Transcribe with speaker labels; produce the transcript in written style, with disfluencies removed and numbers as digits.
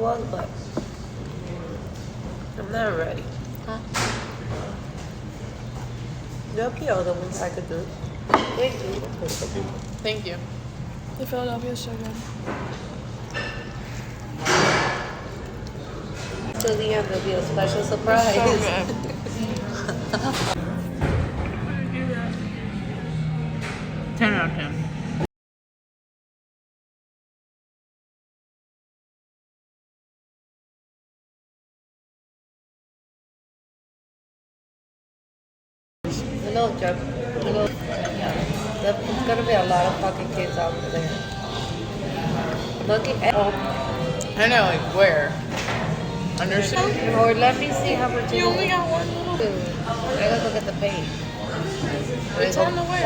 Speaker 1: was, but I'm not ready.
Speaker 2: Huh?
Speaker 1: There'll be other ones I could do. Thank you.
Speaker 2: Thank you.
Speaker 3: The Philadelphia is so good.
Speaker 1: Till the end, there'll be a special surprise.
Speaker 3: So good.
Speaker 2: 10 out of 10.
Speaker 1: Hello, Jeff. Hello. There's gonna be a lot of fucking kids out there. Looking at,
Speaker 2: I know, like where? Understand?
Speaker 1: or let me see how much
Speaker 2: You only got one little.
Speaker 1: I gotta look at the page.
Speaker 2: It's on the way.